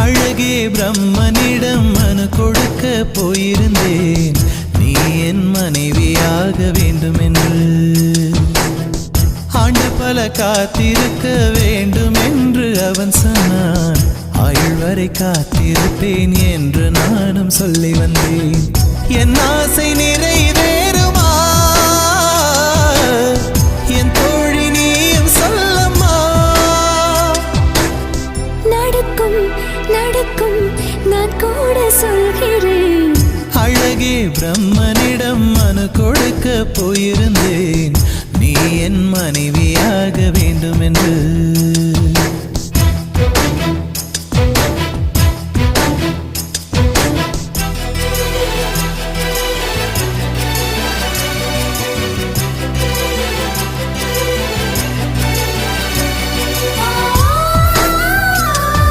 அழகே பிரம்மனிடம் மனு கொடுக்க போயிருந்தேன், நீ என் மனைவியாக வேண்டும் என்று. ஆண்டு பல காத்திருக்க வேண்டும் என்று அவன் சொன்னான், ஆயுள் வரை காத்திருப்பேன் என்று நானும் சொல்லி வந்தேன். என் ஆசை நிறைவேறுமா என் தோழி, நீயும் சொல்லம்மா. நடக்கும் நடக்கும் நான் கூட சொல்கிறேன். அழகே பிரம்மனிடம் மனு கொடுக்க போயிருந்தேன், நீ என் மனைவியாக வேண்டும் என்று.